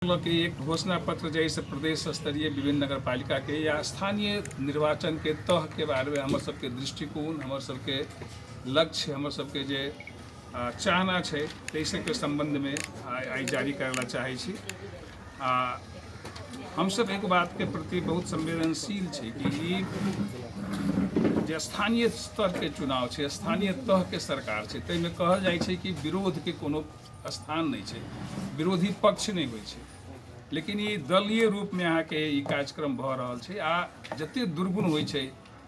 के एक घोषणा पत्र जैसे प्रदेश स्तरीय विभिन्न नगर पालिका के या स्थानीय निर्वाचन के तह के बारे में हमर सबके दृष्टिकोण, हमर सबके लक्ष्य, हमर सबके जे चाहना है तैसे के संबंध में आई जारी करना चाहे छी। हम सब एक बात के प्रति बहुत संवेदनशील है कि जे स्थानीय स्तर के चुनाव है, स्थानीय तह के सरकार है, तै में कहल जाय छै कि विरोध के कोनो स्थान नहीं है, विरोधी पक्ष नहीं होइ छै। लेकिन ये दलीय रूप में अहाँ के ई कार्यक्रम भ रहल छै आ जते दुर्गुण होइ छै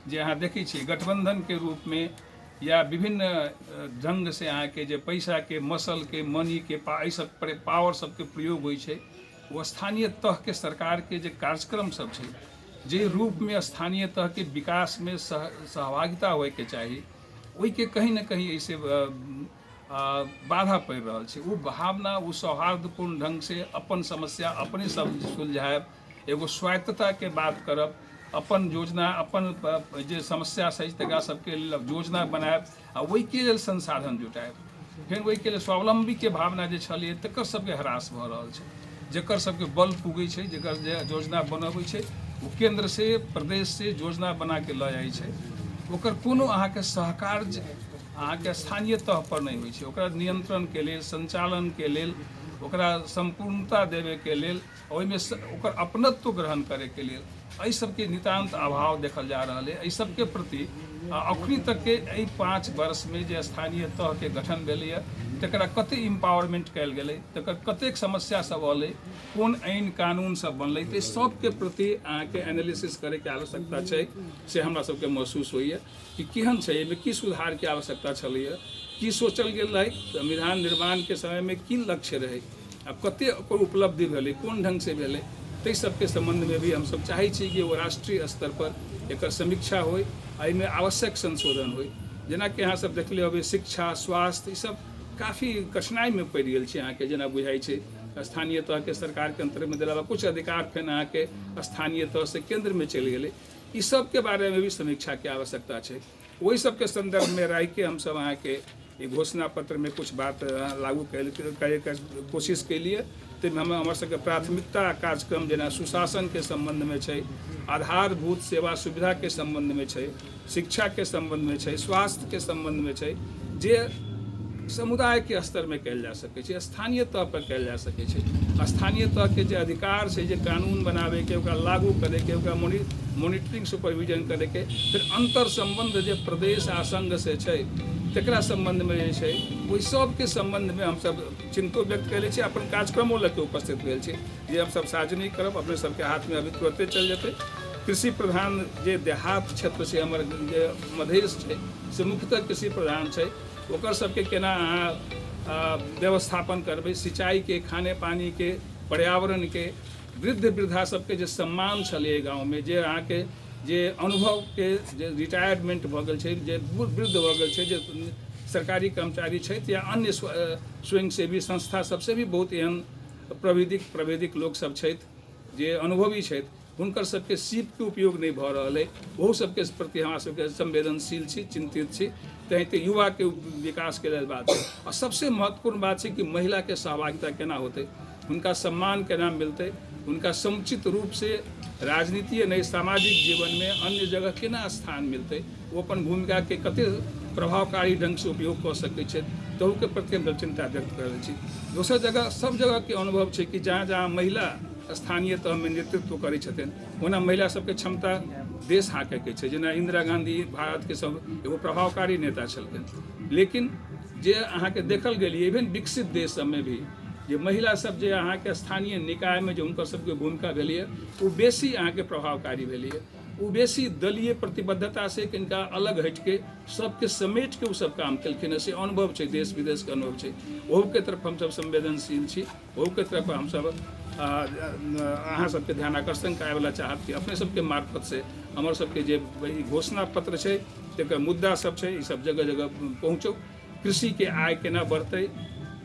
जे अहाँ देखै छियै गठबंधन के रूप में या विभिन्न ढंग से अहाँ के जे पैसा के मसल के मनी के सब पावर सबके प्रयोग होइ छै, वो स्थानीय तह के सरकार के जे कार्यक्रम सब छै जे रूप में स्थानीय तह के विकास में सहभागिता होय के चाहिए, ओहि के कहीं न कहीं ऐसे बाधा पड़ रहा है। वो भावना, वो सौहार्दपूर्ण ढंग से अपन समस्या अपने सब सुलझाएब, एगो स्वायत्तता के बात करब, अपन योजना अपन जे समस्या छै तकरा सबके योजना बनाएब आ ओहि के लेल संसाधन जुटाएब। फिर ओहि के लेल स्वावलंबी के भावना जे छलिए तकर सबके ह्रास भ रहल छै, जकर सबके बल पुगै छै, जकर जे योजना बनबै छै वो केंद्र से प्रदेश से योजना बना के ल जाइ छै, ओकर कोनो अहाँके सहकार अहाँ के स्थानीय तह पर नहीं होइ छै। ओकरा नियंत्रण के लेल, संचालन के लेल, ओकरा संपूर्णता देवे के लेल, ओहिमे ओकर अपनत्व ग्रहण करे के लेल एहि सबके नितांत अभाव देखल जा रहा है। एहि सबके प्रति अखनी तक के 5 वर्ष में जे स्थानीय तह के गठन भेलै तकरा कते इम्पावरमेंट कयल गेलै, तकर कतेक समस्या सब अलै, कोन आइन कानून सब बनलै, तो सबके प्रति अहाँके एनालिसिस करे के आवश्यकता छै से हमरा सबके महसूस होइए कि केहन छै, एहिमे की सुधार के आवश्यकता छलैए, की सोचल गेल रहै, संविधान निर्माण के समय में की लक्ष्य रहे, आ कते ओकर उपलब्धि भेलै, कोन ढंग से भेलै, ताहि सबके संबंध में भी हम सब चाहै छी कि वो राष्ट्रीय स्तर पर एकर समीक्षा होय, एहिमे आवश्यक संशोधन होय। जेना कि अहाँ सब देखले होबै शिक्षा, स्वास्थ्य, ई सब काफ़ी कठिनाई में पड़ गेल छै। अहाँ के जेना बुझाइ छै स्थानीय तह के सरकार के अंतर्गत देला कुछ अधिकार फेन अहाँ के स्थानीय तह से केंद्र में चल गेलै, ई सब के बारे में भी समीक्षा के आवश्यकता छै। वही सब के संदर्भ में रह के हम सब अहाँ के घोषणा पत्र में कुछ बात लागू करे के कोशिश के लिए। तो हमर सबके प्राथमिकता कार्यक्रम जेना सुशासन के संबंध में छै, आधारभूत सेवा सुविधा के संबंध में छै, शिक्षा के संबंध में छै, स्वास्थ्य के संबंध में छै, जे समुदाय के स्तर में कल जा सके, स्थानीय तह पर कल जा सके। स्थानीय तह के जे अधिकार है, जे कानून बनावे के, ओकरा लागू करे के, ओकरा मॉनिटरिंग सुपरविजन करे के, फिर अंतर संबंध जे प्रदेश आ संघ से छै तकरा संबंध में जे छै ओहि सब के संबंध में हम सब चिंतो व्यक्त कैले छी, अपन कार्यक्रमों लग के उपस्थित भेल छी जे हम सब सार्वजनिक करब, अपने सबके हाथ में अभी तुरंते चल जेतै। कृषि प्रधान जे देहात क्षेत्र से हमर जे मधेश छै से मुख्यतः कृषि प्रधान छै, ओकर सबके केना अहाँ व्यवस्थापन करबै, सिंचाई के, खाने पानी के, पर्यावरण के, वृद्ध वृद्धा सबके जे सम्मान छलै गाँव में, जे अहाँ के जे अनुभव के जे रिटायरमेंट भ गेल छै, जे वृद्ध भ गेल छै, जे सरकारी कर्मचारी छै या अन्य स्वयंसेवी संस्था सबसे भी बहुत एहन प्रविधिक लोग सब छै जे अनुभवी छै, हुनकर सबके सीप के उपयोग नहीं भ रहल है। ओहो सबके प्रति हमरा सबके संवेदनशील छी, चिंतित छी। तहिते युवा के विकास के लेल बात है। और सबसे महत्वपूर्ण बात है कि महिला के सहभागिता केना होते, उनका सम्मान केना मिलते, उनका समुचित रूप से राजनीति नहीं सामाजिक जीवन में अन्य जगह केना स्थान मिलते, वो अपन भूमिका के कते प्रभावकारी ढंग से उपयोग कर सकै छै, तहू के प्रति हम चिंता व्यक्त कर छी। दोसर जगह सब जगह के अनुभव छै कि जहाँ जहाँ महिला स्थानीय तह में नेतृत्व करै छथिन, ओना महिला सबके क्षमता देश हाँके के छै। जेना इंदिरा गांधी भारत के सब एगो प्रभावकारी नेता छलखिन, लेकिन जे अहाँ के देखल गेलिए इवन विकसित देश सब में भी जे महिला सब जे अहाँ के स्थानीय निकाय में जो उनकर सबके भूमिका भेलिए वो बेसी अहाँ के प्रभावकारी भेलिए, वो बेसी दलीय प्रतिबद्धता से किनका अलग हटके सबके समेट के वो सब काम केलखिन। से अनुभव छै, देश विदेश के अनुभव छै, ओहू के तरफ हम सब संवेदनशील छी, ओहू के तरफ हम सब अहाँ सबके ध्यान आकर्षण करे वाला चाहब कि अपने सबके मार्फत से हमर सबके जे घोषणा पत्र छै तकर मुद्दा सब छै, ई सब जगह जगह पहुँचो। कृषि के आय केना बढ़तै,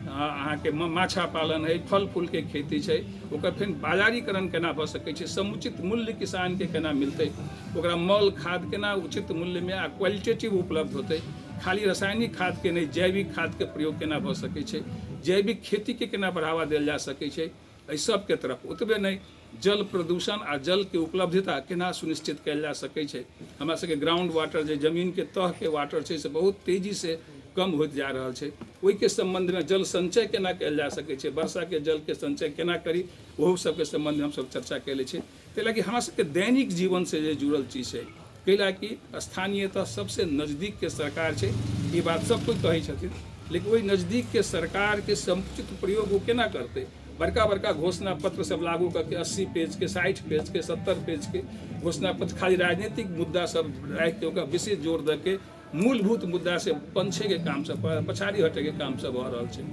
अहाँ के माछा पालन है, फल फूल के खेती छै, ओकर फिर बाजारीकरण केना भ सकै छै, समुचित मूल्य किसान के केना मिलतै, ओकरा मल खाद केना उचित मूल्य में आ क्वालिटेटिव उपलब्ध होतै, खाली रासायनिक खाद के नहीं जैविक खाद के प्रयोग केना भ सकै छै, जैविक खेती के केना बढ़ावा देल जा सकै छै, एहि सबके तरफ। ओतबे नहीं, जल प्रदूषण आ जल के उपलब्धता केना सुनिश्चित कयल जा सकै छै। हमरा सबके ग्राउंड वाटर जे जमीन के तह के वाटर छै से बहुत तेजी से कम होइत जा रहल छै। ओहिके संबंधमे जल संचय केना कयल जा सकै छै, वर्षा के जल के संचय केना करी, ओहो सबके संबंध में हमसब चर्चा कयले छी। ताहि लए कि हमरा सबके दैनिक जीवन से जे जुड़ल चीज छै, कैला कि स्थानीयतः सबसे नजदीक के सरकार छै, ई बात सब कोई कहै छथिन, लेकिन ओहि नजदीक के सरकार के समुचित प्रयोग वो केना करतै। बड़का बड़का घोषणा पत्र सब लागू करके 80 पेज के, 60 पेज के, 70 पेज के घोषणा पत्र खाली राजनीतिक मुद्दा सब राखि के ओकरा विशेष जोर दे के मूलभूत मुद्दा से पंछे के काम सब, पछाड़ी हटे के काम सब भऽ रहल छै।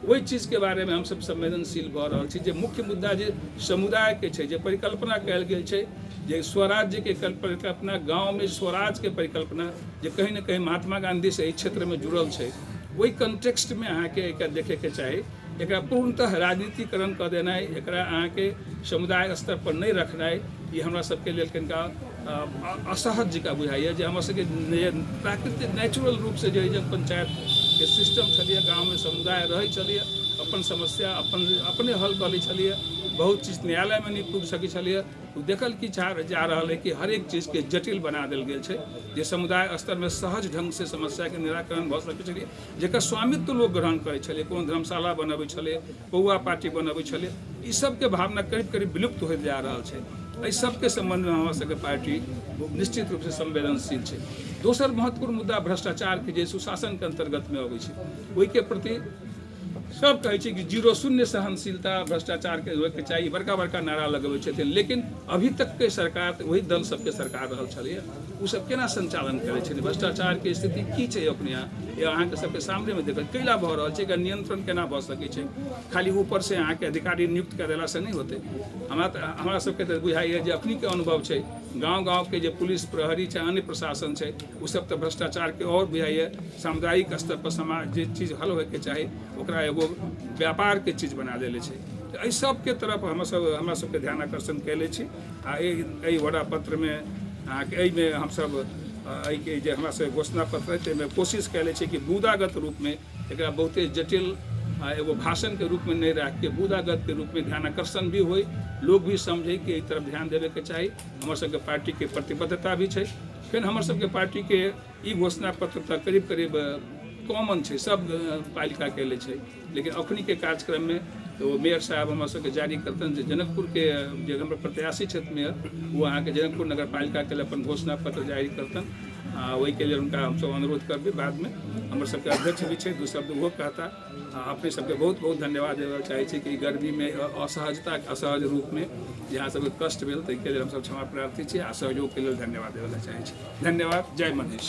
वही चीज के बारे में हम सब संवेदनशील भऽ रहल छी। जे मुख्य मुद्दा जे समुदाय के छै, जे परिकल्पना कयल गेल छै, जे स्वराज्य के परिकल्पना, गाँव में स्वराज के परिकल्पना जे कहीं न कहीं महात्मा गांधी से एहि क्षेत्र में जुड़ल छै, वही कंटेक्स्ट में अहाँके एकरा देखे के चाही। एकरा पूर्णतः राजनीतिकरण कऽ देनाइ, एकरा अहाँके समुदाय स्तर पर नहीं रखनाइ, ये हमरा सबके लेल कनिका असहज जकाँ बुझाइए। जे हमरा सबके प्राकृतिक नेचुरल रूप से जे पंचायत के सिस्टम छलिए, गाँव में समुदाय रहै छलिए, अपन समस्या अपने हल कऽ लै छलिए, बहुत चीज न्यायालय में नहीं पूछ सकै छलिए। देखल कि जा रहल है कि हर एक चीज के जटिल बना देल गेल छै, जे समुदाय स्तर में सहज ढंग से समस्या के निराकरण भऽ सकै छलिए, जेकर स्वामित्व लोग ग्रहण करै छलिए, कोनो धर्मशाला बनबै छलिए, पौआ पार्टी बनबै छलिए, ई सब के भावना करीब करीब विलुप्त होइत जा रहल छै। एहि सबके संबंध में हमरा सबके पार्टी निश्चित रूप से संवेदनशील छै। दोसर महत्वपूर्ण मुद्दा भ्रष्टाचार के जे सुशासन के अंतर्गत में अबै छै, ओहि के प्रति सब कहै छै कि जीरो शून्य सहनशीलता भ्रष्टाचार के होयके चाहिए, बड़का बड़का नारा लगबै छथिन, लेकिन अभी तक के सरकार वही दल सबके सरकार रहल छलै, ओ सब केना संचालन करै छै, भ्रष्टाचार के स्थिति की छै अपने यहाँ, ये अहाँके सबके सामने में देखल कैला भऽ रहल छै, एकर नियंत्रण केना भऽ सकै छै। खाली ऊपर से अहाँके अधिकारी नियुक्त कऽ देला से नहीं होते। हमरा सबके तऽ बुझाइए जे अखनी के अनुभव छै, गाँव गाँव के जे पुलिस प्रहरी छै, अन्य प्रशासन छै, ओ सब तऽ भ्रष्टाचार के और बुझाइए सामुदायिक स्तर पर समाज जे चीज हल होयके चाही ओकरा एगो व्यापार के चीज बना देले छै। एहि सब के तरफ हमरा सबके ध्यान आकर्षण कैले छी। आ एहि वड़ा पत्र में अहाँके एहिमे हमसब एहिके जे हमरा सबके घोषणा पत्र है ताहिमे कोशिश कैले छी कि बूदागत रूप में एकरा बहुते जटिल एगो भाषण के रूप में नहीं रख के बूदागत के रूप में ध्यान आकर्षण भी होई, लोग भी समझे कि एहि तरफ ध्यान देवे के चाही। हमर सबके पार्टी के प्रतिबद्धता भी छै। फिर हमर सबके पार्टी के ई घोषणा पत्र तक करीब करीब कॉमन छै, सब पालिका के ले छै, लेकिन अखनी के कार्यक्रम में तो मेयर साहब हमारे सबके जारी करतन जे जनकपुर के जे हमर प्रत्याशी छथि मेयर, वो अहाँके जनकपुर नगर पालिका के लिए अपन घोषणा पत्र जारी करतन। वही के लिए उनका हम सब अनुरोध करबे। बाद में हमर सबके अध्यक्ष भी छै, दू शब्द वो कहता। अपने सबके बहुत बहुत धन्यवाद देना चाहे छी कि गर्मी में असहजता असहज रूप में जहाँ सबके कष्ट भेल ताहि के लिए हम सब क्षमा प्रार्थी छी आ सहयोग के लिए धन्यवाद देना चाहे छी। धन्यवाद। जय मनीष।